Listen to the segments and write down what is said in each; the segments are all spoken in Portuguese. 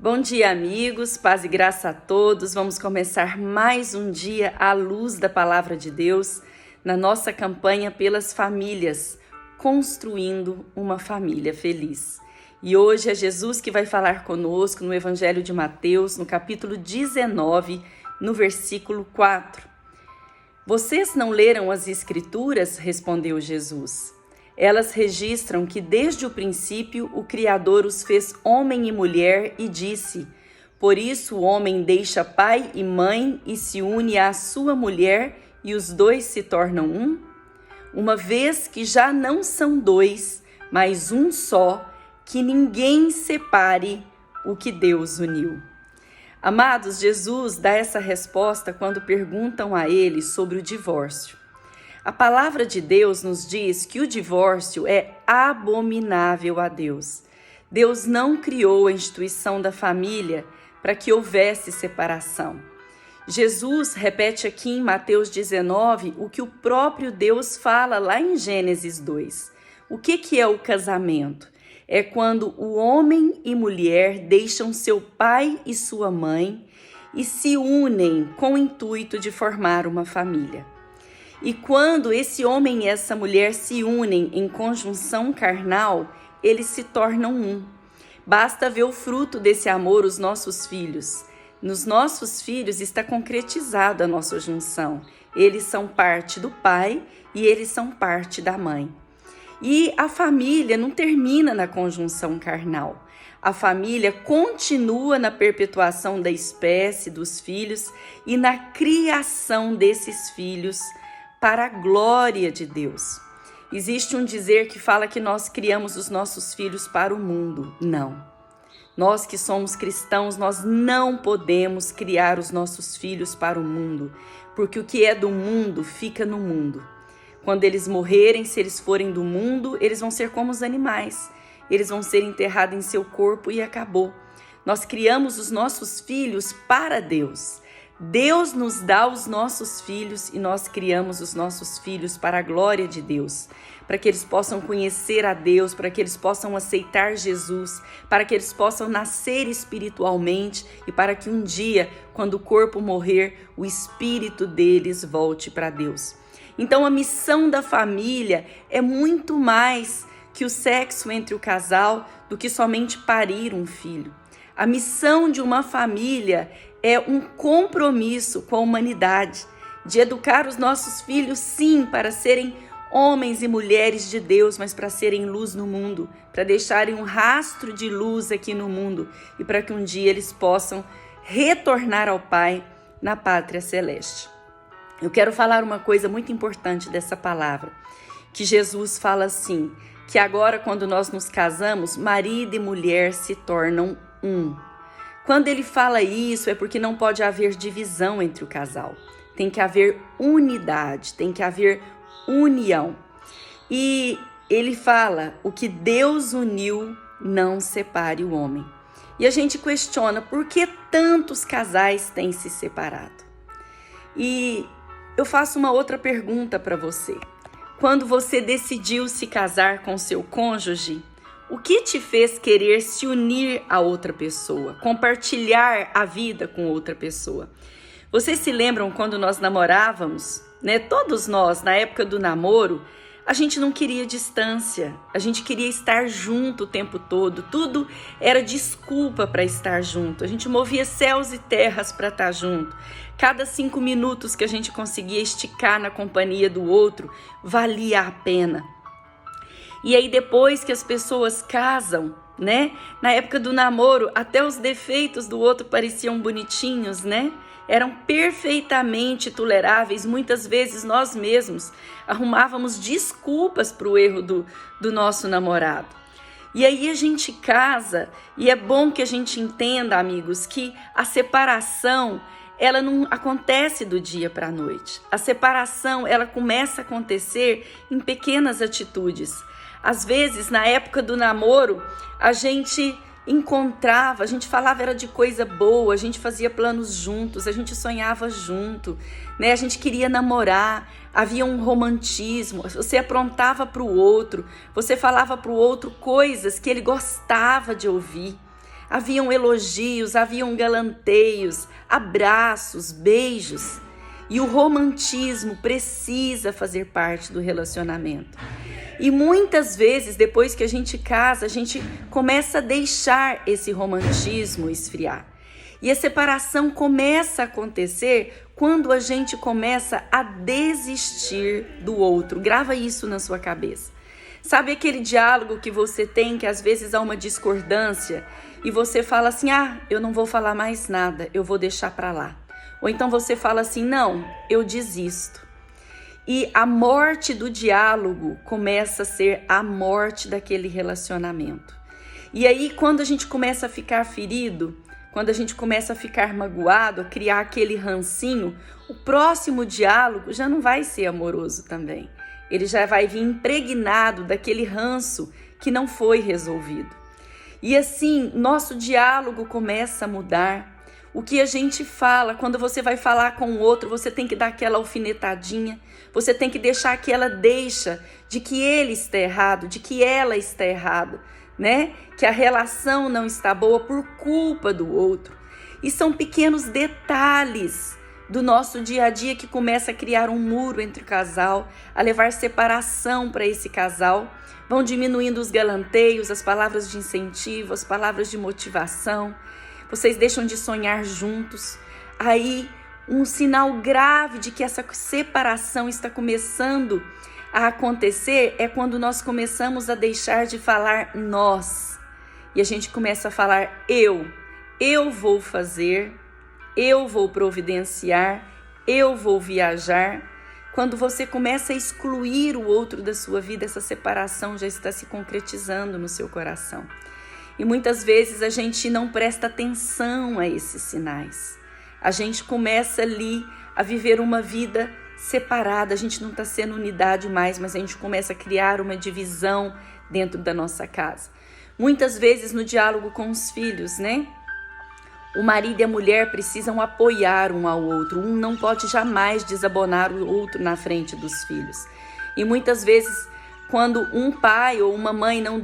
Bom dia, amigos, paz e graça a todos. Vamos começar mais um dia à luz da Palavra de Deus na nossa campanha pelas famílias, construindo uma família feliz. E hoje é Jesus que vai falar conosco no Evangelho de Mateus, no capítulo 19, no versículo 4. Vocês não leram as Escrituras? Respondeu Jesus. Elas registram que desde o princípio o Criador os fez homem e mulher e disse: por isso o homem deixa pai e mãe e se une à sua mulher e os dois se tornam um? Uma vez que já não são dois, mas um só, que ninguém separe o que Deus uniu. Amados, Jesus dá essa resposta quando perguntam a ele sobre o divórcio. A palavra de Deus nos diz que o divórcio é abominável a Deus. Deus não criou a instituição da família para que houvesse separação. Jesus repete aqui em Mateus 19 o que o próprio Deus fala lá em Gênesis 2. O que é o casamento? É quando o homem e mulher deixam seu pai e sua mãe e se unem com o intuito de formar uma família. E quando esse homem e essa mulher se unem em conjunção carnal, eles se tornam um. Basta ver o fruto desse amor, os nossos filhos. Nos nossos filhos está concretizada a nossa junção. Eles são parte do pai e eles são parte da mãe. E a família não termina na conjunção carnal. A família continua na perpetuação da espécie, dos filhos e na criação desses filhos para a glória de Deus. Existe um dizer que fala que nós criamos os nossos filhos para o mundo. Não. Nós que somos cristãos, nós não podemos criar os nossos filhos para o mundo, porque o que é do mundo fica no mundo. Quando eles morrerem, se eles forem do mundo, eles vão ser como os animais. Eles vão ser enterrados em seu corpo e acabou. Nós criamos os nossos filhos para Deus. Deus nos dá os nossos filhos e nós criamos os nossos filhos para a glória de Deus, para que eles possam conhecer a Deus, para que eles possam aceitar Jesus, para que eles possam nascer espiritualmente e para que um dia, quando o corpo morrer, o espírito deles volte para Deus. Então a missão da família é muito mais que o sexo entre o casal do que somente parir um filho. A missão de uma família é um compromisso com a humanidade, de educar os nossos filhos, sim, para serem homens e mulheres de Deus, mas para serem luz no mundo, para deixarem um rastro de luz aqui no mundo e para que um dia eles possam retornar ao Pai na pátria celeste. Eu quero falar uma coisa muito importante dessa palavra, que Jesus fala assim, que agora quando nós nos casamos, marido e mulher se tornam um. Quando ele fala isso é porque não pode haver divisão entre o casal. Tem que haver unidade, tem que haver união. E ele fala, o que Deus uniu, não separe o homem. E a gente questiona, por que tantos casais têm se separado? E eu faço uma outra pergunta para você. Quando você decidiu se casar com seu cônjuge, o que te fez querer se unir a outra pessoa, compartilhar a vida com outra pessoa? Vocês se lembram quando nós namorávamos, né? Todos nós, na época do namoro, a gente não queria distância, a gente queria estar junto o tempo todo, tudo era desculpa para estar junto, a gente movia céus e terras para estar junto. Cada 5 minutos que a gente conseguia esticar na companhia do outro, valia a pena. E aí depois que as pessoas casam, né? Na época do namoro, até os defeitos do outro pareciam bonitinhos, né? Eram perfeitamente toleráveis. Muitas vezes nós mesmos arrumávamos desculpas para o erro do nosso namorado. E aí a gente casa e é bom que a gente entenda, amigos, que a separação ela não acontece do dia para a noite. A separação ela começa a acontecer em pequenas atitudes. Às vezes, na época do namoro, a gente encontrava, a gente falava era de coisa boa, a gente fazia planos juntos, a gente sonhava junto, né? A gente queria namorar, havia um romantismo, você aprontava para o outro, você falava para o outro coisas que ele gostava de ouvir. haviam elogios, haviam galanteios, abraços, beijos. E o romantismo precisa fazer parte do relacionamento. E muitas vezes, depois que a gente casa, a gente começa a deixar esse romantismo esfriar. E a separação começa a acontecer quando a gente começa a desistir do outro. Grava isso na sua cabeça. Sabe aquele diálogo que você tem, que às vezes há uma discordância, e você fala assim, eu não vou falar mais nada, eu vou deixar para lá. Ou então você fala assim, não, eu desisto. E a morte do diálogo começa a ser a morte daquele relacionamento. E aí, quando a gente começa a ficar ferido, quando a gente começa a ficar magoado, a criar aquele rancinho, o próximo diálogo já não vai ser amoroso também. Ele já vai vir impregnado daquele ranço que não foi resolvido. E assim, nosso diálogo começa a mudar. O que a gente fala, quando você vai falar com o outro, você tem que dar aquela alfinetadinha, você tem que deixar aquela deixa de que ele está errado, de que ela está errada, né? Que a relação não está boa por culpa do outro. E são pequenos detalhes do nosso dia a dia que começa a criar um muro entre o casal, a levar separação para esse casal. Vão diminuindo os galanteios, as palavras de incentivo, as palavras de motivação. Vocês deixam de sonhar juntos. Aí, um sinal grave de que essa separação está começando a acontecer é quando nós começamos a deixar de falar nós. E a gente começa a falar eu vou fazer, eu vou providenciar, eu vou viajar. Quando você começa a excluir o outro da sua vida, essa separação já está se concretizando no seu coração. E muitas vezes a gente não presta atenção a esses sinais. A gente começa ali a viver uma vida separada, a gente não está sendo unidade mais, mas a gente começa a criar uma divisão dentro da nossa casa. Muitas vezes no diálogo com os filhos, né? O marido e a mulher precisam apoiar um ao outro. Um não pode jamais desabonar o outro na frente dos filhos. E muitas vezes, quando um pai ou uma mãe não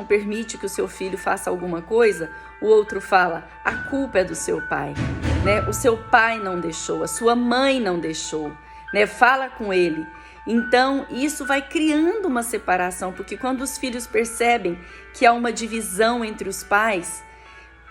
permite que o seu filho faça alguma coisa, o outro fala, a culpa é do seu pai, né? O seu pai não deixou, a sua mãe não deixou, né? Fala com ele. Então, isso vai criando uma separação, porque quando os filhos percebem que há uma divisão entre os pais,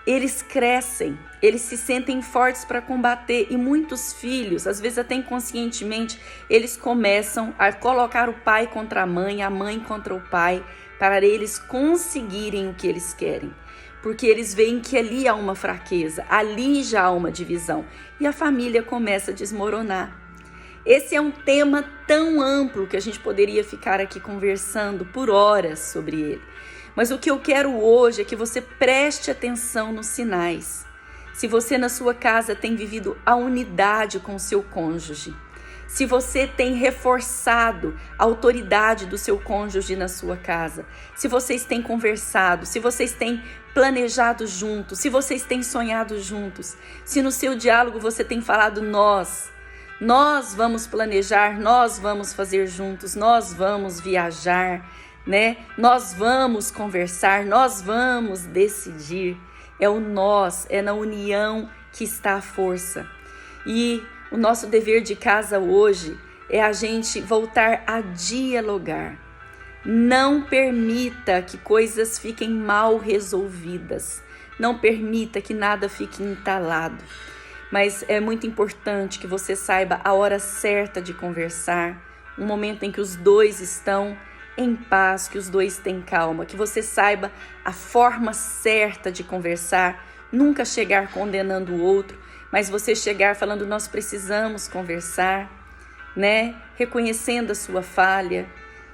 eles crescem, eles se sentem fortes para combater e muitos filhos, às vezes até inconscientemente, eles começam a colocar o pai contra a mãe contra o pai, para eles conseguirem o que eles querem. Porque eles veem que ali há uma fraqueza, ali já há uma divisão e a família começa a desmoronar. Esse é um tema tão amplo que a gente poderia ficar aqui conversando por horas sobre ele. Mas o que eu quero hoje é que você preste atenção nos sinais. Se você na sua casa tem vivido a unidade com o seu cônjuge, se você tem reforçado a autoridade do seu cônjuge na sua casa, se vocês têm conversado, se vocês têm planejado juntos, se vocês têm sonhado juntos, se no seu diálogo você tem falado nós vamos planejar, nós vamos fazer juntos, nós vamos viajar, né? Nós vamos conversar, nós vamos decidir. É o nós, é na união que está a força. E o nosso dever de casa hoje é a gente voltar a dialogar. Não permita que coisas fiquem mal resolvidas. Não permita que nada fique entalado. Mas é muito importante que você saiba a hora certa de conversar, um momento em que os dois estão em paz, que os dois têm calma, que você saiba a forma certa de conversar, nunca chegar condenando o outro, mas você chegar falando, nós precisamos conversar, né? Reconhecendo a sua falha,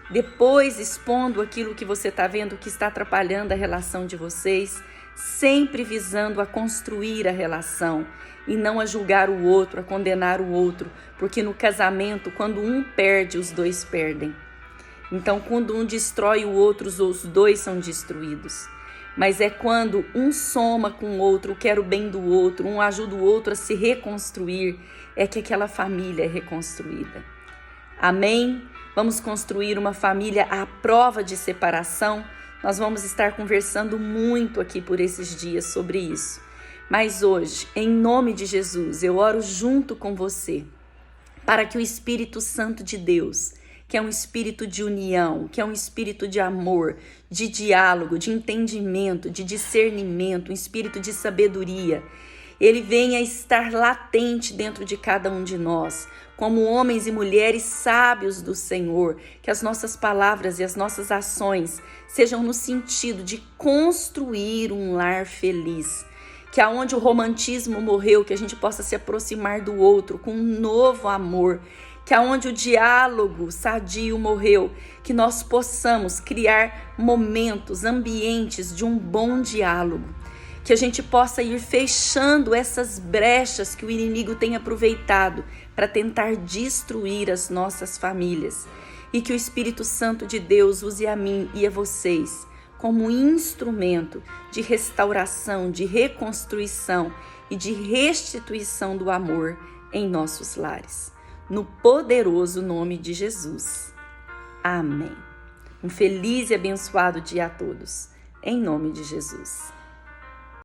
depois expondo aquilo que você está vendo que está atrapalhando a relação de vocês, sempre visando a construir a relação e não a julgar o outro, a condenar o outro, porque no casamento, quando um perde, os dois perdem. Então, quando um destrói o outro, os dois são destruídos. Mas é quando um soma com o outro, quer o bem do outro, um ajuda o outro a se reconstruir, é que aquela família é reconstruída. Amém? Vamos construir uma família à prova de separação, Nós vamos estar conversando muito aqui por esses dias sobre isso. Mas hoje, em nome de Jesus, eu oro junto com você para que o Espírito Santo de Deus, que é um espírito de união, que é um espírito de amor, de diálogo, de entendimento, de discernimento, um espírito de sabedoria, ele venha estar latente dentro de cada um de nós, como homens e mulheres sábios do Senhor, que as nossas palavras e as nossas ações sejam no sentido de construir um lar feliz, que aonde o romantismo morreu, que a gente possa se aproximar do outro com um novo amor, que aonde o diálogo sadio morreu, que nós possamos criar momentos, ambientes de um bom diálogo, que a gente possa ir fechando essas brechas que o inimigo tem aproveitado para tentar destruir as nossas famílias, e que o Espírito Santo de Deus use a mim e a vocês como instrumento de restauração, de reconstrução e de restituição do amor em nossos lares. No poderoso nome de Jesus. Amém. Um feliz e abençoado dia a todos. Em nome de Jesus.